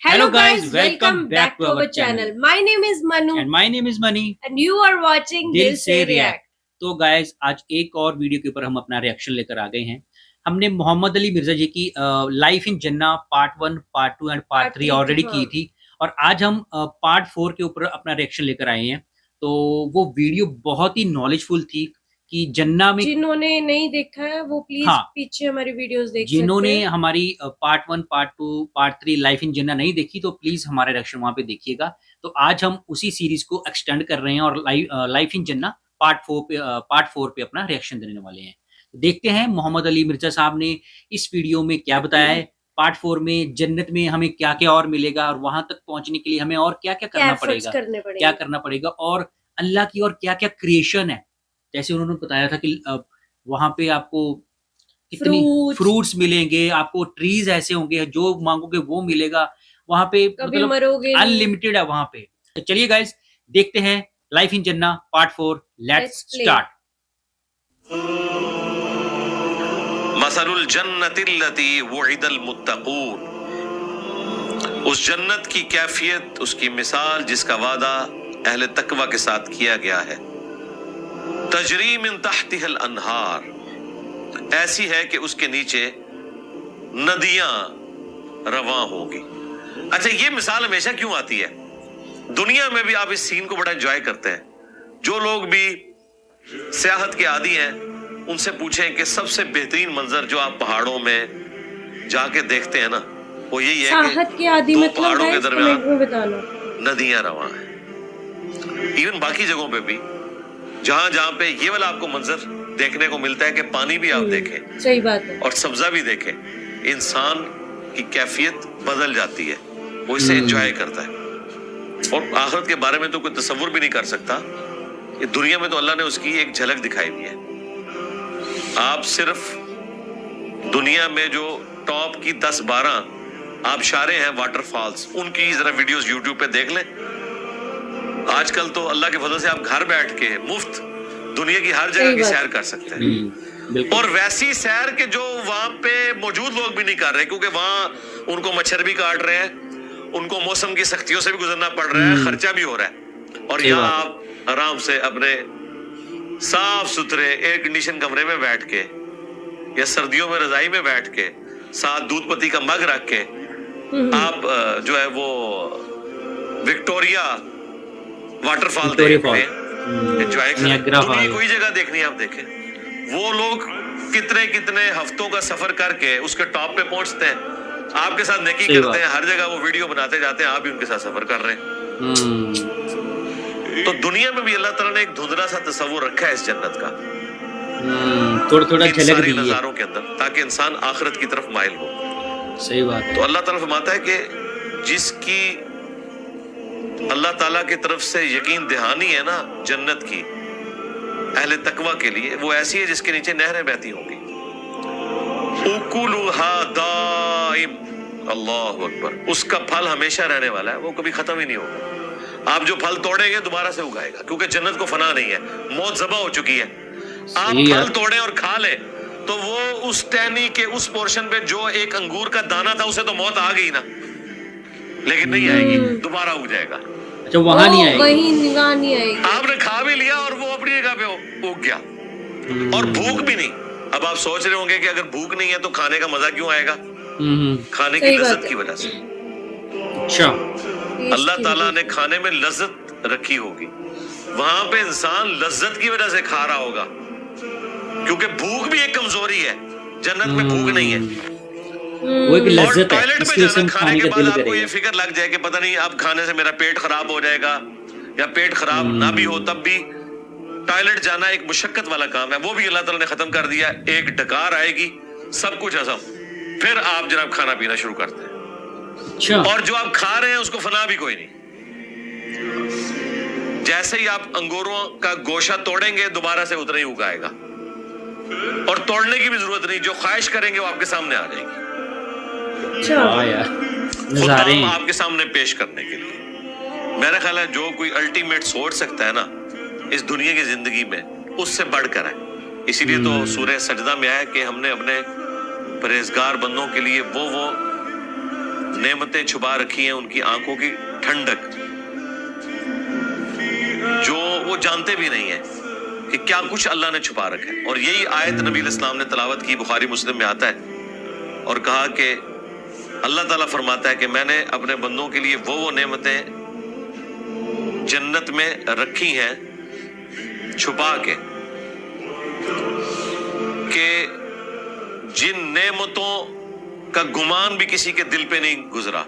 Hello guys, welcome back to our channel. My name is Manu And my name is Mani. and you are watching दिल दिल से से react. React. तो guys आज एक और वीडियो के ऊपर हम अपना रिएक्शन लेकर आ गए हैं। हमने मोहम्मद अली मिर्जा जी की लाइफ इन जन्ना part 1, part 2 and part 3 already की थी और आज हम पार्ट 4 के ऊपर अपना रिएक्शन लेकर आए हैं। तो वो वीडियो बहुत ही नॉलेजफुल थी कि जन्ना में जिन्होंने नहीं देखा है वो प्लीज पीछे हमारी वीडियोस देख सकते हैं। जिन्होंने हमारी part 1, part 2, part 3 life in जन्ना नहीं देखी तो प्लीज हमारा रिएक्शन वहां पे देखिएगा। तो आज हम उसी सीरीज को एक्सटेंड कर रहे हैं और लाइफ इन जन्ना पार्ट 4 पे अपना रिएक्शन देने वाले हैं। देखते हैं मोहम्मद अली मिर्जा साहब ने इस वीडियो में क्या बताया है। पार्ट 4 में जन्नत में हमें क्या क्या और मिलेगा और वहां तक पहुंचने के लिए हमें और क्या क्या करना पड़ेगा और अल्लाह की और क्या क्या क्रिएशन है। जैसे उन्होंने बताया था कि वहां पे आपको कितनी फ्रूट्स मिलेंगे, आपको ट्रीज ऐसे होंगे जो मांगोगे वो मिलेगा वहां पे, मतलब अनलिमिटेड है वहां पे। तो चलिए गाइस देखते हैं लाइफ इन जन्ना पार्ट 4। Let's start. मसलुल जन्नतिल्लती वुइदल मुत्तकून, उस जन्नत की कैफियत, उसकी मिसाल जिसका वादा अहले तकवा के साथ किया गया है। तजरी मिन तहतिहल अनहार, ऐसी है कि उसके नीचे नदियां रवां होंगी। अच्छा, ये मिसाल हमेशा क्यों आती है? दुनिया में भी आप इस सीन को बड़ा एंजॉय करते हैं। जो लोग भी सियाहत के आदी हैं उनसे पूछें कि सबसे बेहतरीन मंजर जो आप पहाड़ों में जाके देखते हैं ना, वो यही है कि दो पहाड़ों के दरमियान नदियां रवां हैं। इवन बाकी जगहों पे भी जहां पे ये वाला आपको मंजर देखने को मिलता है कि पानी भी आप देखें, सही बात है, और सब्जा भी देखें, इंसान की कैफियत बदल जाती है, वो इसे एंजॉय करता है। और आखिरत के बारे में तो कोई तसव्वुर भी नहीं कर सकता। ये दुनिया में तो अल्लाह ने उसकी एक झलक दिखाई हुई है। आप सिर्फ दुनिया में जो टॉप की 10-12 आबशारें हैं, वाटरफॉल्स, उनकी जरा वीडियोस यूट्यूब पे देख लें। आजकल तो अल्लाह के फजल से आप घर बैठ के मुफ्त दुनिया की हर जगह की सैर कर सकते हैं, और वैसी सैर के जो वहां पे मौजूद लोग भी नहीं कर रहे, क्योंकि वहां उनको मच्छर भी काट रहे हैं, उनको मौसम की सख्तियों से भी गुजरना पड़ रहा है, खर्चा भी हो रहा है। और यहाँ आप आराम से अपने साफ सुथरे एयर कंडीशन कमरे में बैठ के या सर्दियों में रजाई में बैठ के साथ दूध पत्ती का मग रख के आप जो है वो विक्टोरिया वाटरफॉल देख रहे हैं, एंजॉय करें। कोई जगह देखनी है आप देखें। वो लोग कितने कितने हफ्तों का सफर करके उसके टॉप पे पहुंचते हैं, आपके साथ नेकी करते हैं, हर जगह वो वीडियो बनाते जाते हैं, आप भी उनके साथ सफर कर रहे हैं। तो दुनिया में भी अल्लाह ताला ने एक धुंधला सा तस्वुर रखा है इस जन्नत का, थोड़ा झलक दी है नजारों के अंदर, ताकि इंसान आखिरत की तरफ माइल हो। सही बात। तो अल्लाह ताला फरमाता है कि जिसकी अल्लाह ताला की तरफ से यकीन दहानी है ना जन्नत की अहले तकवा के लिए, वो ऐसी है जिसके नीचे नहरें बहती होंगी। उकुलुहा दाइम, अल्लाहु अकबर, उसका फल हमेशा रहने वाला है, वो कभी खत्म ही नहीं होगा। आप जो फल तोड़ेंगे दोबारा से उगाएगा, क्योंकि जन्नत को फना नहीं है, मौत ज़बा हो चुकी है। आप फल तोड़े और खा ले तो वो उस टहनी के उस पोर्शन पे जो एक अंगूर का दाना था उसे तो मौत आ गई ना, लेकिन नहीं आएगी, दोबारा उग जाएगा। अच्छा, वहां नहीं आएगी। आपने खा भी लिया और वो अपनी जगह पे उग गया, और भूख भी नहीं। अब आप सोच रहे होंगे कि अगर भूख नहीं है तो खाने का मजा क्यों आएगा? खाने की लज्जत की वजह से। अच्छा, अल्लाह ताला ने खाने में लज्जत रखी होगी, वहां पे इंसान लज्जत की वजह से खा रहा होगा, क्योंकि भूख भी एक कमजोरी है, जन्नत में भूख नहीं है। वो एक लज्जत है, टॉयलेट में जाना खाने के बाद आपको ये फिक्र लग जाए कि पता नहीं अब खाने से मेरा पेट खराब हो जाएगा, या पेट खराब ना भी हो तब भी टॉयलेट जाना एक मुशक्कत वाला काम है, वो भी अल्लाह ताला ने खत्म कर दिया। एक डकार आएगी, सब कुछ हजम, फिर आप जनाब खाना पीना शुरू करते हैं। अच्छा। और जो आप खा रहे हैं उसको फना भी कोई नहीं। जैसे ही आप अंगूरों का गोशा तोड़ेंगे दोबारा से उतना ही उगाएगा, और तोड़ने की भी जरूरत नहीं, जो ख्वाहिश करेंगे वो आपके सामने आ जाएगी। नज़ारे आपके सामने पेश करने के लिए। मेरा ख्याल है जो कोई अल्टीमेट सोच सकता है ना इस दुनिया की जिंदगी में, उससे बढ़कर है। इसीलिए तो सूरह सजदा में आया कि हमने अपने परहेजगार बंदों के लिए वो नेमतें छुपा रखी हैं, उनकी आंखों की ठंडक, जो वो जानते भी नहीं है कि क्या कुछ अल्लाह ने छुपा रखा है। और यही आयत नबी इस्लाम ने तलावत की, बुखारी मुस्लिम में आता है, और कहा कि अल्लाह ताला फरमाता है कि मैंने अपने बंदों के लिए वो नेमतें जन्नत में रखी हैं छुपा के, कि जिन नेमतों का गुमान भी किसी के दिल पे नहीं गुजरा,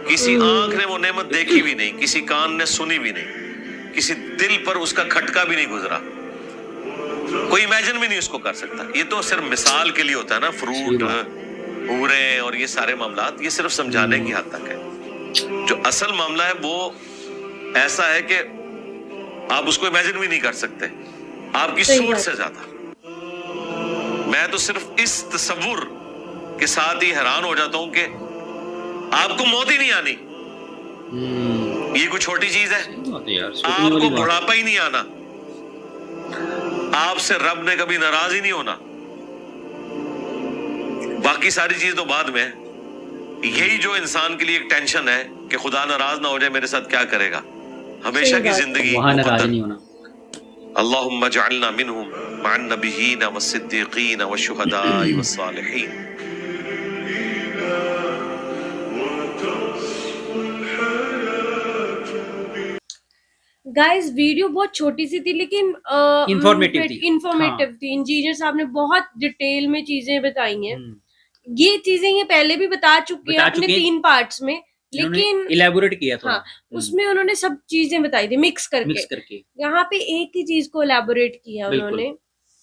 किसी आंख ने वो नेमत देखी भी नहीं, किसी कान ने सुनी भी नहीं, किसी दिल पर उसका खटका भी नहीं गुजरा, कोई इमेजिन भी नहीं उसको कर सकता। ये तो सिर्फ मिसाल के लिए होता है ना, फ्रूट, हूरे और ये सारे मामलात, ये सिर्फ समझाने की हद तक है। जो असल मामला है वो ऐसा है कि आप उसको इमेजिन भी नहीं कर सकते, आपकी सोच से ज्यादा। मैं तो सिर्फ इस तसव्वुर के साथ ही हैरान हो जाता हूं कि आपको मौत ही नहीं आनी, ये कोई छोटी चीज है। आपको बुढ़ापा ही नहीं आना, आपसे रब ने कभी नाराज ही नहीं होना, बाकी सारी चीज तो बाद में है। यही जो इंसान के लिए एक टेंशन है कि खुदा नाराज ना हो जाए, मेरे साथ क्या करेगा, हमेशा की जिंदगी अल्लाहुम्मा जअलना मिनहुम मअन नबिय्यीन वस्सिद्दीकीन वश्शुहदाई वस्सालिहीन। गाइस वीडियो बहुत छोटी सी थी लेकिन इंफॉर्मेटिव थी। इंजीनियर साहब ने बहुत डिटेल में चीजें बताई हैं। ये चीजें ये पहले भी बता चुके हैं अपने 3 पार्ट्स में, लेकिन इलेबोरेट किया था। हाँ, उसमें उन्होंने सब चीजें बताई थी मिक्स करके। यहाँ पे एक ही चीज को इलेबोरेट किया उन्होंने,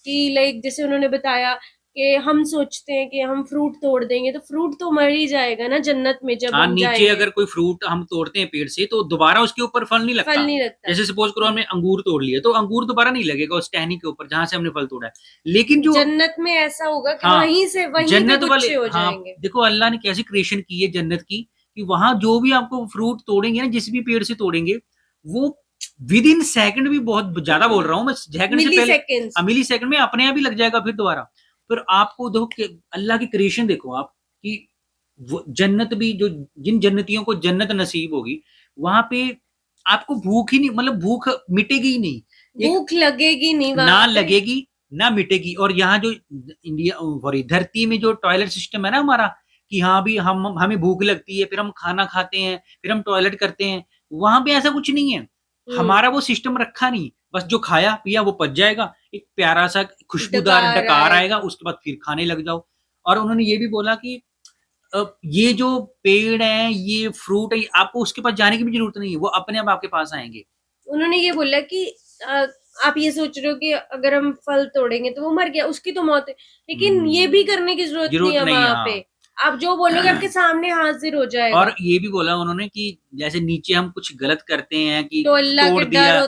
कि लाइक जैसे उन्होंने बताया कि हम सोचते हैं कि हम फ्रूट तोड़ देंगे तो फ्रूट तो मर ही जाएगा ना जन्नत में जब हम नीचे जाएंगे। अगर कोई फ्रूट हम तोड़ते हैं पेड़ से तो दोबारा उसके ऊपर फल नहीं लगता। जैसे सपोज करो हमने अंगूर तोड़ लिया तो अंगूर दोबारा नहीं लगेगा उस टहनी के ऊपर जहां से हमने फल तोड़ा है। लेकिन जो जन्नत में ऐसा होगा कि वहीं से जन्नत वाले हो जाएंगे। देखो अल्लाह ने कैसी क्रिएशन की है जन्नत की, कि वहां जो भी आपको फ्रूट तोड़ेंगे ना, जिस भी पेड़ से तोड़ेंगे, वो विद इन सेकंड भी, बहुत ज्यादा बोल रहा हूँ मैं, सेकंड से पहले मिली सेकंड में अपने आप ही लग जाएगा फिर दोबारा। फिर आपको देखो अल्लाह की क्रिएशन देखो आप, कि वो जन्नत भी, जो जिन जन्नतियों को जन्नत नसीब होगी वहां पे आपको भूख ही नहीं, मतलब भूख मिटेगी ही नहीं, भूख लगेगी नहीं, ना लगेगी ना मिटेगी। और यहाँ जो इंडिया धरती में जो टॉयलेट सिस्टम है ना हमारा, कि हाँ भी हमें भूख लगती है, फिर हम खाना खाते हैं, फिर हम टॉयलेट करते हैं, वहां पे ऐसा कुछ नहीं है। हमारा वो सिस्टम रखा नहीं, बस जो खाया पिया वो पच जाएगा, एक प्यारा सा खुशबूदार डकार आएगा, उसके बाद फिर खाने लग जाओ। और उन्होंने ये भी बोला कि ये जो पेड़ है, ये फ्रूट है, आपको उसके पास जाने की भी जरूरत नहीं है, वो अपने आप आपके पास आएंगे। उन्होंने ये बोला कि आप ये सोच रहे हो कि अगर हम फल तोड़ेंगे तो वो मर गया, उसकी तो मौत है, लेकिन ये भी करने की जरूरत नहीं है वहां पे। आप जो बोलोगे आपके सामने हाजिर हो जाएगा। और ये भी बोला उन्होंने कि जैसे नीचे हम कुछ गलत करते हैं कि तो अल्लाह के डर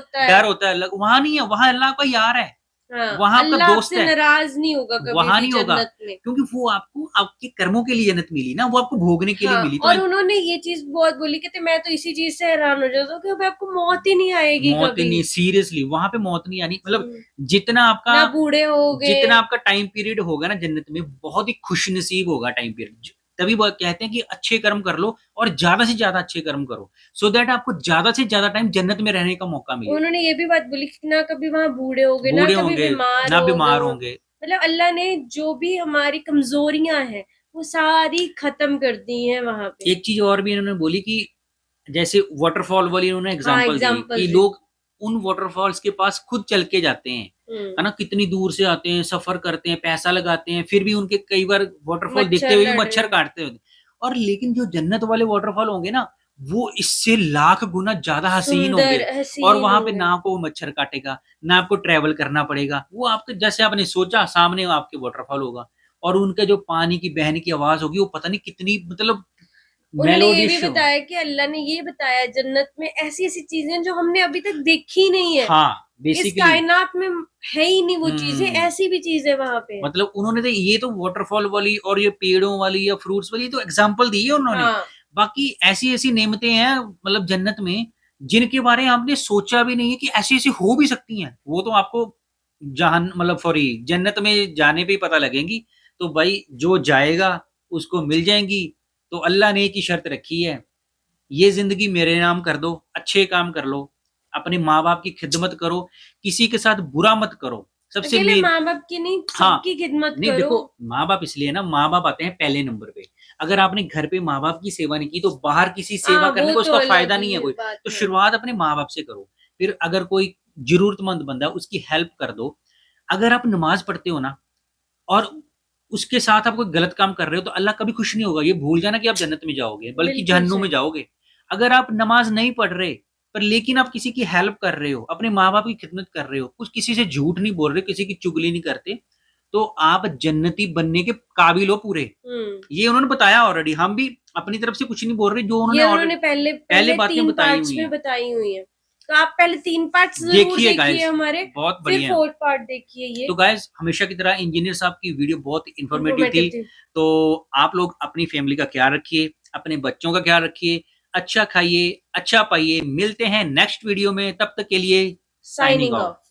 होता है, वहां नहीं है, वहां अल्लाह का यार है, वहां आपका दोस्त है, नाराज नहीं होगा कभी, वहां नहीं होगा, क्योंकि वो आपको आपके कर्मों के लिए जन्नत मिली ना, वो आपको भोगने के लिए मिली। और उन्होंने ये चीज बहुत बोली, कहते मैं तो इसी चीज से हैरान हो जाता हूँ कि आपको मौत ही नहीं आएगी, मौत ही नहीं, सीरियसली वहां पे मौत नहीं आनी। मतलब जितना आपका बूढ़े होगे, जितना आपका टाइम पीरियड होगा ना जन्नत में, बहुत ही खुश नसीब होगा टाइम पीरियड। तभी वो कहते हैं कि अच्छे कर्म कर लो और ज्यादा से ज्यादा अच्छे कर्म करो, सो दैट आपको ज्यादा से ज्यादा टाइम जन्नत में रहने का मौका मिले। उन्होंने ये भी बात बोली कि ना कभी वहां बूढ़े होंगे, ना कभी बीमार होंगे। मतलब अल्लाह ने जो भी हमारी कमजोरियां हैं वो सारी खत्म कर दी हैं वहां पे। एक चीज और भी इन्होंने बोली कि जैसे वाटरफॉल वाली उन्होंने एग्जांपल दी कि लोग उन वाटरफॉल्स के पास खुद चल के जाते हैं, है ना, कितनी दूर से आते हैं, सफर करते हैं, पैसा लगाते हैं, फिर भी उनके कई बार वाटरफॉल देखते हुए मच्छर काटते हैं। और लेकिन जो जन्नत वाले वाटरफॉल होंगे ना, वो इससे लाख गुना ज्यादा हसीन होंगे, और वहां पे ना आपको मच्छर काटेगा, ना आपको ट्रेवल करना पड़ेगा, वो आपके जैसे आपने सोचा सामने आपके वाटरफॉल होगा, और उनका जो पानी की बहने की आवाज होगी वो पता नहीं कितनी, मतलब उन्होंने ये भी बताया कि अल्लाह ने ये बताया जन्नत में ऐसी ऐसी चीजें जो हमने अभी तक देखी नहीं है। हाँ, इस कायनात में है ही नहीं वो चीजें, ऐसी भी चीजें वहां पे। मतलब उन्होंने तो ये तो वाटरफॉल वाली और ये पेड़ों वाली या फ्रूट्स वाली तो एग्जांपल दी है उन्होंने। बाकी ऐसी ऐसी नेमतें हैं मतलब जन्नत में, जिनके बारे में आपने सोचा भी नहीं है कि ऐसी ऐसी हो भी सकती हैं। वो तो आपको मतलब जन्नत में जाने पे ही पता लगेंगी। तो भाई जो जाएगा उसको मिल जाएंगी, تو اللہ نے एक ही शर्त रखी है, ये जिंदगी मेरे नाम कर दो, अच्छे काम कर लो, अपने माँ बाप की खिदमत करो, किसी के साथ बुरा मत करो, सबसे अकेले मेन। माँ बाप की नहीं, हाँ, सबकी खिदमत नहीं करो। देखो माँ बाप इसलिए ना, माँ बाप आते हैं पहले नंबर पे। अगर आपने घर पे माँ बाप की सेवा नहीं की तो बाहर किसी सेवा करने वो का तो उसका अलग फायदा ही नहीं है कोई। बात तो है। शुरुआत अपने माँ बाप से करो, फिर अगर कोई जरूरतमंद बंदा है उसकी हेल्प कर दो। अगर आप नमाज पढ़ते हो ना और उसके साथ आप कोई गलत काम कर रहे हो तो अल्लाह कभी खुश नहीं होगा। ये भूल जाना कि आप जन्नत में जाओगे, बल्कि बिल्कुल जहन्नुम में सही। जाओगे। अगर आप नमाज नहीं पढ़ रहे पर लेकिन आप किसी की हेल्प कर रहे हो, अपने माँ बाप की खिदमत कर रहे हो, कुछ किसी से झूठ नहीं बोल रहे, किसी की चुगली नहीं करते, तो आप जन्नती बनने के काबिल हो पूरे। ये उन्होंने बताया ऑलरेडी, हम भी अपनी तरफ से कुछ नहीं बोल रहे, जो ये उन्होंने उन्होंने ऑलरेडी पहले बातें 3 बताई पार्ट्स हुई में हैं। बताई हुई हैं। तो आप पहले 3 पार्ट्स जरूर देखिए देखिए गाइस, हमारे, बहुत फिर बढ़िया। 4th पार्ट देखिए। ये तो गाइस हमेशा की तरह इंजीनियर साहब की वीडियो बहुत इंफॉर्मेटिव थी। informative थी। तो आप लोग अपनी फैमिली का ख्याल रखिए, अपने बच्चों का ख्याल रखिए, अच्छा खाइए, अच्छा पाइए। मिलते हैं नेक्स्ट वीडियो में, तब तक के लिए साइनिंग साइनिंग ऑफ। ऑफ।